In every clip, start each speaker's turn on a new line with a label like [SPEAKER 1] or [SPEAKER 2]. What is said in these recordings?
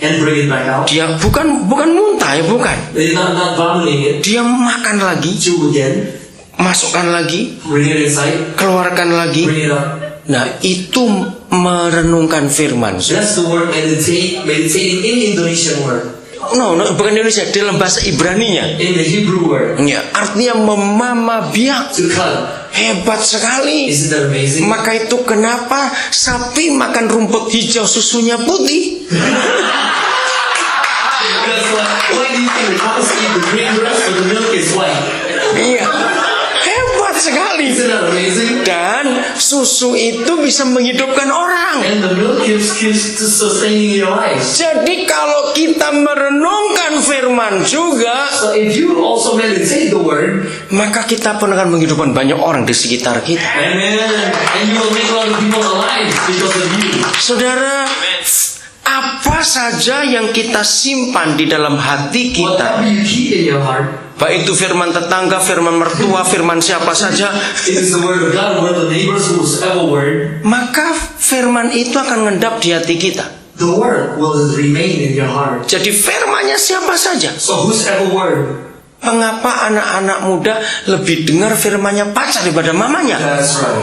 [SPEAKER 1] and bring it back out.
[SPEAKER 2] Dia bukan muntah ya, bukan.
[SPEAKER 1] They're not vomiting it.
[SPEAKER 2] Dia makan lagi,
[SPEAKER 1] Chew again,
[SPEAKER 2] masukkan lagi,
[SPEAKER 1] bring it inside,
[SPEAKER 2] keluarkan lagi.
[SPEAKER 1] bring it up.
[SPEAKER 2] Nah, itu merenungkan firman.
[SPEAKER 1] That's the word meditating in Indonesian word.
[SPEAKER 2] No, bukan Indonesia, dalam bahasa Ibraninya.
[SPEAKER 1] In the Hebrew word,
[SPEAKER 2] Ya, artinya memama biak.
[SPEAKER 1] to cut.
[SPEAKER 2] Hebat sekali.
[SPEAKER 1] Isn't that amazing?
[SPEAKER 2] Maka itu kenapa sapi makan rumput hijau susunya putih?
[SPEAKER 1] That's why do you think the cows eat the green grass but the milk is white?
[SPEAKER 2] Iya, hebat sekali.
[SPEAKER 1] Isn't that amazing?
[SPEAKER 2] Dan susu itu bisa menghidupkan orang.
[SPEAKER 1] And the milk keeps sustaining your life.
[SPEAKER 2] Jadi kalau kita merenungkan firman juga,
[SPEAKER 1] So if you also meditate the word,
[SPEAKER 2] maka kita pun akan menghidupkan banyak orang di sekitar kita.
[SPEAKER 1] amen, and you will make a lot of people alive because of you.
[SPEAKER 2] Saudara, apa saja yang kita simpan di dalam hati kita,
[SPEAKER 1] Whatever you keep in your heart,
[SPEAKER 2] baik itu firman tetangga, firman mertua, firman siapa saja,
[SPEAKER 1] it is the word of God, word of the neighbors, whosoever word,
[SPEAKER 2] maka firman itu akan mengendap di hati kita.
[SPEAKER 1] the word will remain in your heart.
[SPEAKER 2] Jadi firmannya siapa saja.
[SPEAKER 1] So whosoever word,
[SPEAKER 2] Mengapa anak-anak muda lebih dengar firmannya pacar daripada mamanya?
[SPEAKER 1] that's right.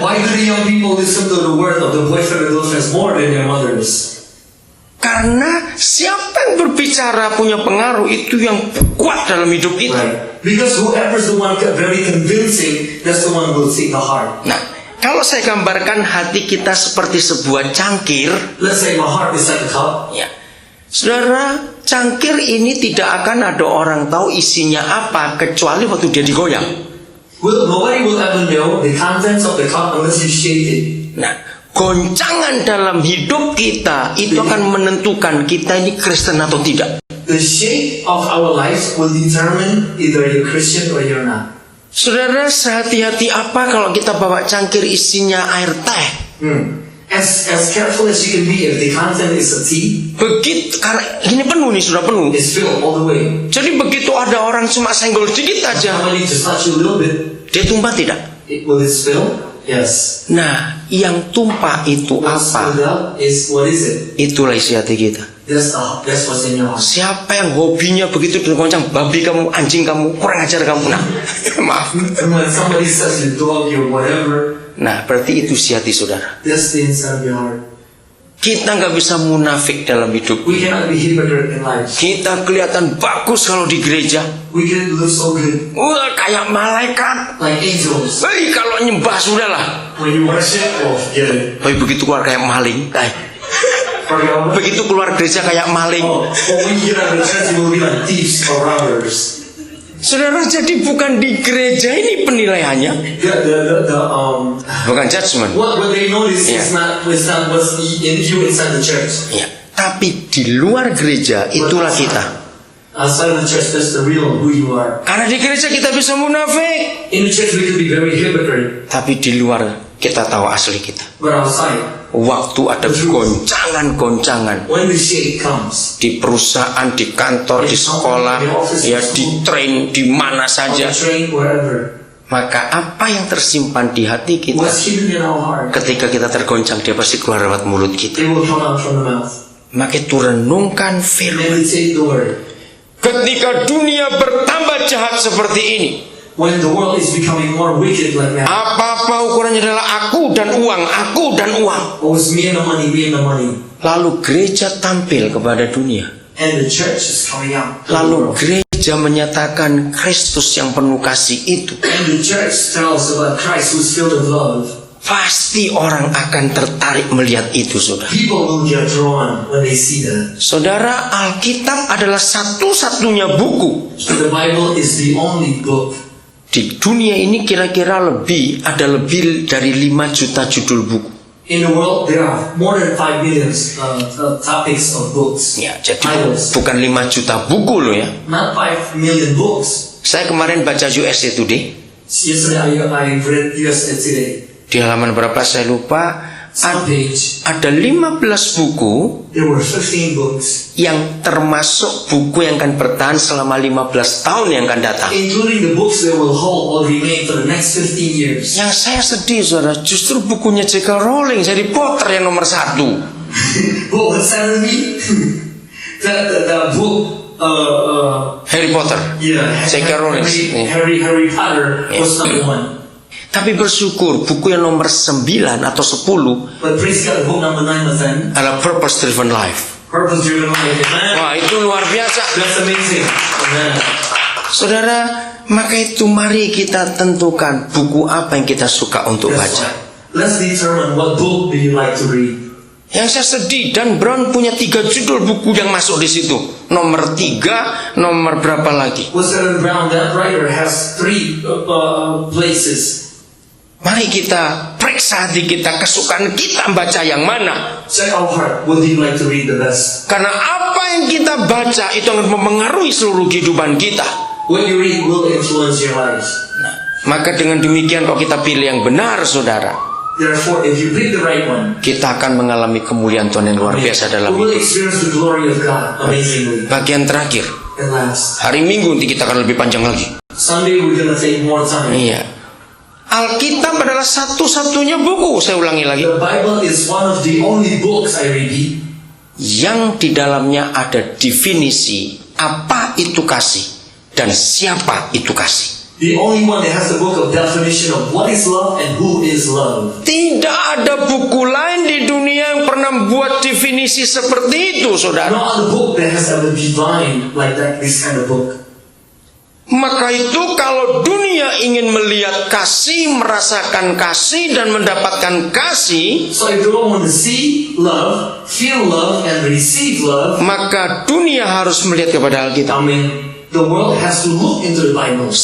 [SPEAKER 1] Why do the young people listen to the word of the boyfriend and girlfriends more than their mothers?
[SPEAKER 2] Karena siapa yang berbicara punya pengaruh itu yang kuat dalam hidup kita.
[SPEAKER 1] Right. Because whoever's the one very convincing, that's the one who will take the heart.
[SPEAKER 2] Nah, kalau saya gambarkan hati kita seperti sebuah cangkir,
[SPEAKER 1] Let's say my heart is like a cup.
[SPEAKER 2] ya, saudara, cangkir ini tidak akan ada orang tahu isinya apa kecuali waktu dia digoyang.
[SPEAKER 1] Nobody will ever know the contents of the cup unless you shake it.
[SPEAKER 2] Nah, goncangan dalam hidup kita itu akan menentukan kita ini Kristen atau tidak.
[SPEAKER 1] The shape of our lives will determine either you're Christian or you're not.
[SPEAKER 2] Saudara, sehati-hati apa kalau kita bawa cangkir isinya air teh?
[SPEAKER 1] As careful as you can be if the content is a tea,
[SPEAKER 2] Begitu, karena ini penuh nih, sudah penuh.
[SPEAKER 1] it's filled all the way.
[SPEAKER 2] Jadi begitu ada orang cuma senggol dikit aja,
[SPEAKER 1] Somebody just touch you a little bit,
[SPEAKER 2] dia tumpah tidak?
[SPEAKER 1] will it spill? Yes.
[SPEAKER 2] Nah, yang tumpah itu
[SPEAKER 1] What's
[SPEAKER 2] apa?
[SPEAKER 1] spilled out is, what is it?
[SPEAKER 2] Itulah isi hati kita.
[SPEAKER 1] That's what's in your heart.
[SPEAKER 2] Siapa yang hobinya begitu goncang, babi kamu, anjing kamu, kurang ajar kamu. Nah, maaf.
[SPEAKER 1] And when somebody says your dog, your whatever,
[SPEAKER 2] Nah, berarti itu isi hati saudara.
[SPEAKER 1] that's the inside of your heart.
[SPEAKER 2] Kita nggak bisa munafik dalam hidup.
[SPEAKER 1] We cannot be hypocrite in life.
[SPEAKER 2] Kita kelihatan bagus kalau di gereja.
[SPEAKER 1] We can look so good,
[SPEAKER 2] Wah, kayak malaikat.
[SPEAKER 1] like angels.
[SPEAKER 2] Hei, kalau nyembah sudahlah.
[SPEAKER 1] When you worship, oh, forget it.
[SPEAKER 2] Tapi begitu keluar kayak maling.
[SPEAKER 1] Forget all that.
[SPEAKER 2] Begitu keluar gereja kayak maling.
[SPEAKER 1] Oh, when you get out of the church, you will be like thieves or robbers.
[SPEAKER 2] Saudara, jadi bukan di gereja ini penilaiannya, bukan judgment.
[SPEAKER 1] What they notice is not what's in you inside the church.
[SPEAKER 2] Ya, tapi di luar gereja itulah kita.
[SPEAKER 1] Outside of the church, that's the real who you are.
[SPEAKER 2] Karena di gereja kita bisa munafik,
[SPEAKER 1] In the church, we could be very hypocrite,
[SPEAKER 2] tapi di luar kita tahu asli kita.
[SPEAKER 1] but outside,
[SPEAKER 2] Waktu ada goncangan-goncangan
[SPEAKER 1] when the shade comes,
[SPEAKER 2] di perusahaan, di kantor, di sekolah, ya di train, di mana
[SPEAKER 1] on the
[SPEAKER 2] saja,
[SPEAKER 1] train, wherever,
[SPEAKER 2] maka apa yang tersimpan di hati kita
[SPEAKER 1] what's hidden in our heart,
[SPEAKER 2] ketika kita tergoncang dia pasti keluar lewat mulut kita.
[SPEAKER 1] it will come out from the mouth.
[SPEAKER 2] Maka itu renungkan firman.
[SPEAKER 1] Meditate the word.
[SPEAKER 2] Ketika dunia bertambah jahat seperti ini,
[SPEAKER 1] When the world is becoming more wicked like that,
[SPEAKER 2] apa-apa ukurannya adalah aku dan uang, aku dan uang.
[SPEAKER 1] oh, it's me and the money, me and the money.
[SPEAKER 2] Lalu gereja tampil kepada dunia.
[SPEAKER 1] And the church is coming out. to the
[SPEAKER 2] Lalu
[SPEAKER 1] world.
[SPEAKER 2] gereja menyatakan Kristus yang penuh kasih itu.
[SPEAKER 1] And the church tells about Christ who's filled with love.
[SPEAKER 2] Pasti orang akan tertarik melihat itu, saudara.
[SPEAKER 1] People will get drawn when they see that.
[SPEAKER 2] Saudara, Alkitab adalah satu-satunya buku
[SPEAKER 1] So the Bible is the only book.
[SPEAKER 2] di dunia ini kira-kira ada lebih dari 5 juta judul buku.
[SPEAKER 1] In the world, there are more than 5 million topics of books.
[SPEAKER 2] Ya, jadi
[SPEAKER 1] Titles.
[SPEAKER 2] bukan 5 juta buku loh ya.
[SPEAKER 1] Not 5 million books.
[SPEAKER 2] Saya kemarin baca USA Today.
[SPEAKER 1] Yesterday, I read USA Today.
[SPEAKER 2] Di halaman berapa saya lupa.
[SPEAKER 1] Some page,
[SPEAKER 2] Ada 15 buku
[SPEAKER 1] there were 15 books,
[SPEAKER 2] yang termasuk buku yang akan bertahan selama 15 tahun yang akan datang.
[SPEAKER 1] including the books that will hold or remain for the next 15 years.
[SPEAKER 2] Yang saya sedih, saudara, justru bukunya J.K. Rowling, Harry Potter yang nomor 1.
[SPEAKER 1] What was that to me? the book.
[SPEAKER 2] Harry Potter.
[SPEAKER 1] Yeah,
[SPEAKER 2] J.K. Rowling.
[SPEAKER 1] Harry Potter was number one.
[SPEAKER 2] Tapi bersyukur buku yang nomor 9 atau 10
[SPEAKER 1] But praise God, book number 9 was then
[SPEAKER 2] adalah Purpose Driven Life.
[SPEAKER 1] Purpose Driven Life. Amen.
[SPEAKER 2] Wah, itu luar biasa.
[SPEAKER 1] That's amazing. Amen.
[SPEAKER 2] Saudara, maka itu mari kita tentukan buku apa yang kita suka untuk
[SPEAKER 1] That's
[SPEAKER 2] baca.
[SPEAKER 1] right. Let's determine what book do you like to read.
[SPEAKER 2] Yang saya sedih, Dan Brown punya 3 judul buku yang masuk di situ. Nomor 3, nomor berapa lagi?
[SPEAKER 1] Was Ellen Brown, that writer has 3 places.
[SPEAKER 2] Mari kita periksa hati kita, kesukaan kita baca yang mana.
[SPEAKER 1] Check our heart. What do you like to read the best?
[SPEAKER 2] Karena apa yang kita baca itu akan mempengaruhi seluruh kehidupan kita.
[SPEAKER 1] What you read will influence your life.
[SPEAKER 2] Nah, maka dengan demikian kalau kita pilih yang benar, saudara,
[SPEAKER 1] Therefore, if you pick the right one,
[SPEAKER 2] kita akan mengalami kemuliaan Tuhan yang luar biasa dalam
[SPEAKER 1] we will
[SPEAKER 2] hidup.
[SPEAKER 1] experience the glory of God amazingly.
[SPEAKER 2] Bagian terakhir,
[SPEAKER 1] And last,
[SPEAKER 2] hari Minggu nanti kita akan lebih panjang lagi.
[SPEAKER 1] Sunday we're gonna take more time.
[SPEAKER 2] Iya. Alkitab adalah satu-satunya buku, saya ulangi lagi,
[SPEAKER 1] The Bible is one of the only books, I repeat,
[SPEAKER 2] yang di dalamnya ada definisi apa itu kasih dan siapa itu kasih.
[SPEAKER 1] the only one that has the book of definition of what is love and who is love.
[SPEAKER 2] Tidak ada buku lain di dunia yang pernah buat definisi seperti itu,
[SPEAKER 1] No
[SPEAKER 2] saudara.
[SPEAKER 1] other book that has ever defined like that, this kind of book.
[SPEAKER 2] Maka itu kalau dunia ingin melihat kasih, merasakan kasih, dan mendapatkan kasih,
[SPEAKER 1] So if you want to see love, feel love, and receive love,
[SPEAKER 2] maka dunia harus melihat kepada Alkitab.
[SPEAKER 1] I mean, the world has to look into the Bible.
[SPEAKER 2] 1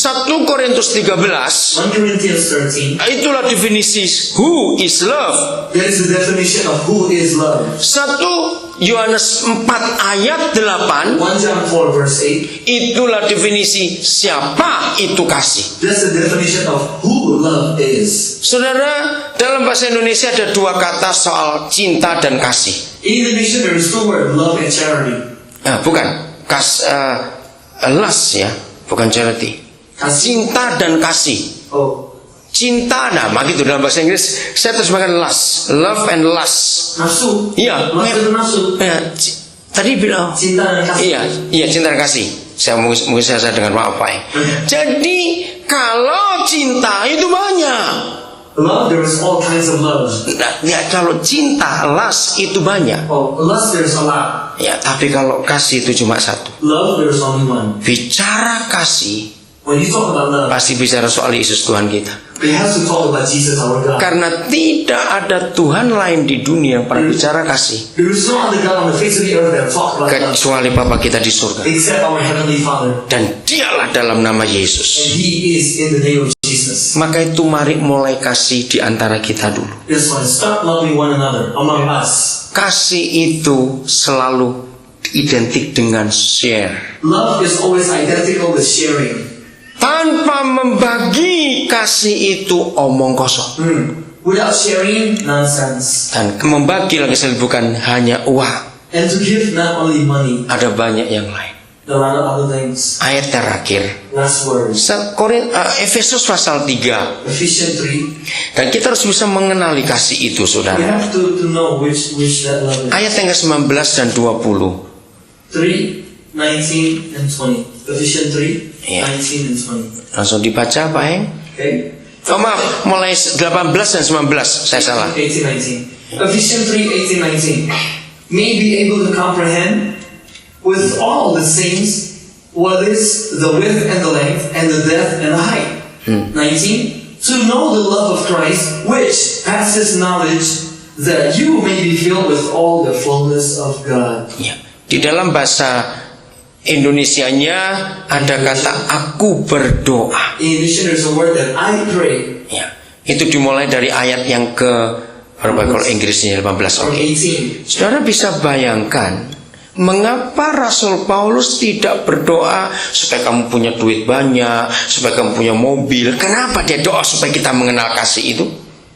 [SPEAKER 2] Korintus 13,
[SPEAKER 1] 1 Corinthians 13,
[SPEAKER 2] itulah definisi who is love.
[SPEAKER 1] that is the definition of who is love.
[SPEAKER 2] 1 Yohanes 4 ayat 8,
[SPEAKER 1] 1 John 4 verse 8,
[SPEAKER 2] itulah definisi siapa itu kasih.
[SPEAKER 1] that's the definition of who love is.
[SPEAKER 2] Saudara, dalam bahasa Indonesia ada 2 kata soal cinta dan kasih.
[SPEAKER 1] In Indonesia there is 2 words, love and charity.
[SPEAKER 2] Bukan lust ya, bukan charity. Cinta dan kasih.
[SPEAKER 1] Oh,
[SPEAKER 2] Cinta, nah begitu dalam bahasa Inggris saya terjemahkan lust, love and lust.
[SPEAKER 1] nafsu.
[SPEAKER 2] Iya,
[SPEAKER 1] Love itu nafsu.
[SPEAKER 2] tadi bilang
[SPEAKER 1] Cinta dan kasih.
[SPEAKER 2] iya cinta dan kasih. Saya mungkin saya dengar apa ya. Jadi kalau cinta itu banyak.
[SPEAKER 1] Love, there is all kinds of love.
[SPEAKER 2] Nah, ya, kalau cinta, lust itu banyak.
[SPEAKER 1] Oh, lust, there's a lot.
[SPEAKER 2] Ya, tapi kalau kasih itu cuma satu.
[SPEAKER 1] Love, there's only one.
[SPEAKER 2] Bicara kasih,
[SPEAKER 1] When you talk about love,
[SPEAKER 2] pasti bicara soal Yesus Tuhan kita.
[SPEAKER 1] we have to talk about Jesus, our God.
[SPEAKER 2] Karena tidak ada Tuhan lain di dunia yang pernah bicara kasih,
[SPEAKER 1] There is no other God on the face of the earth that talk about love
[SPEAKER 2] kecuali Bapa kita di surga.
[SPEAKER 1] except our Heavenly Father.
[SPEAKER 2] Dan dialah dalam nama
[SPEAKER 1] And
[SPEAKER 2] Yesus.
[SPEAKER 1] He is in the name of Jesus.
[SPEAKER 2] Maka itu mari mulai kasih di antara kita dulu.
[SPEAKER 1] That's why start loving one another among us.
[SPEAKER 2] Kasih itu selalu identik dengan share.
[SPEAKER 1] Love is always identical with sharing.
[SPEAKER 2] Tanpa membagi, kasih itu omong kosong.
[SPEAKER 1] Without sharing, nonsense.
[SPEAKER 2] Dan membagi lagi bukan hanya uang.
[SPEAKER 1] And to give not only money,
[SPEAKER 2] Ada banyak yang lain.
[SPEAKER 1] a lot of other things.
[SPEAKER 2] Ayat terakhir,
[SPEAKER 1] Last words.
[SPEAKER 2] Efesus pasal 3.
[SPEAKER 1] Ephesians 3.
[SPEAKER 2] Dan kita harus bisa mengenali kasih itu,
[SPEAKER 1] We
[SPEAKER 2] saudara.
[SPEAKER 1] have to know which that love is.
[SPEAKER 2] Ayat yang ke-19 dan 20.
[SPEAKER 1] 3, 19, and 20. Ephesians 3,
[SPEAKER 2] Yeah.
[SPEAKER 1] 19 and 20.
[SPEAKER 2] Langsung dibaca, Pak Heng.
[SPEAKER 1] Okay?
[SPEAKER 2] Oh maaf, mulai 18 dan 19. Saya salah.
[SPEAKER 1] 18, 19. Ephesians 3, 18, 19. May be able to comprehend with all the saints what is the width and the length and the depth and the height. 19. To know the love of Christ, which passes knowledge, that you may be filled with all the fullness of God.
[SPEAKER 2] Ya. Di dalam bahasa Indonesianya ada kata aku berdoa.
[SPEAKER 1] In addition, there's a word that I pray.
[SPEAKER 2] Ya. Itu dimulai dari ayat yang ke berapa kalau Inggrisnya 18.
[SPEAKER 1] From
[SPEAKER 2] Oke.
[SPEAKER 1] 18.
[SPEAKER 2] Saudara bisa bayangkan mengapa Rasul Paulus tidak berdoa supaya kamu punya duit banyak, supaya kamu punya mobil. Kenapa dia doa supaya kita mengenal kasih itu?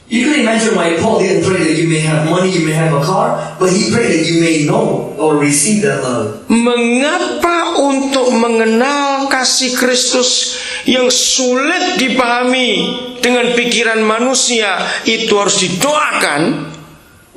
[SPEAKER 1] You can imagine why Paul didn't pray that you may have money, you may have a car, but he prayed that you may know or receive that love.
[SPEAKER 2] Mengapa untuk mengenal kasih Kristus yang sulit dipahami dengan pikiran manusia itu harus didoakan?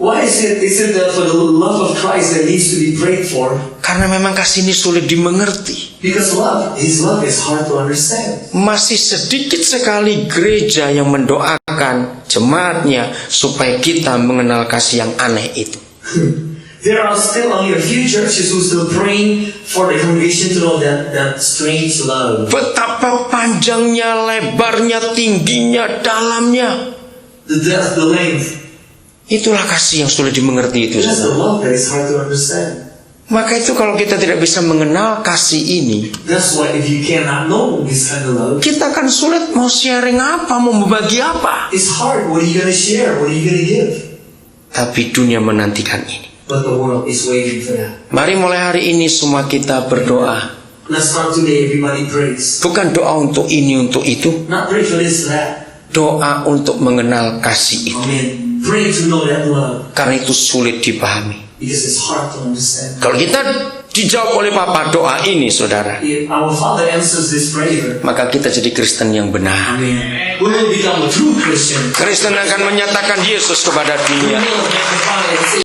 [SPEAKER 1] Why is it that for the love of Christ that needs to be prayed for?
[SPEAKER 2] Karena memang kasih ini sulit dimengerti.
[SPEAKER 1] Because His love is hard to understand.
[SPEAKER 2] Masih sedikit sekali gereja yang mendoakan jemaatnya supaya kita mengenal kasih yang aneh itu.
[SPEAKER 1] There are still only a few churches who still praying for the congregation to know that strange love.
[SPEAKER 2] Betapa panjangnya, lebarnya, tingginya, dalamnya.
[SPEAKER 1] The depth, the length.
[SPEAKER 2] Itulah kasih yang sulit dimengerti itu.
[SPEAKER 1] That's the love that is hard to understand.
[SPEAKER 2] Maka itu kalau kita tidak bisa mengenal kasih ini,
[SPEAKER 1] That's why if you cannot know this kind of love,
[SPEAKER 2] kita akan sulit mau sharing apa, mau berbagi apa.
[SPEAKER 1] it's hard. What are you gonna share? What are you gonna give?
[SPEAKER 2] Tapi dunia menantikan ini.
[SPEAKER 1] But the world is waiting for that.
[SPEAKER 2] Mari mulai hari ini semua kita berdoa.
[SPEAKER 1] Let's start today. Everybody prays.
[SPEAKER 2] Bukan doa untuk ini, untuk itu.
[SPEAKER 1] Not pray for this, that.
[SPEAKER 2] Doa untuk mengenal kasih itu.
[SPEAKER 1] Amen. Pray to know that love
[SPEAKER 2] Karena itu sulit dipahami.
[SPEAKER 1] because it's hard to understand.
[SPEAKER 2] Kalau kita dijawab oleh Bapa doa ini, saudara,
[SPEAKER 1] If our Father answers this prayer,
[SPEAKER 2] maka kita jadi Kristen yang benar.
[SPEAKER 1] Amen. We will become a true Christian.
[SPEAKER 2] Kristen akan menyatakan Yesus kepada
[SPEAKER 1] We
[SPEAKER 2] dunia.
[SPEAKER 1] will magnify and say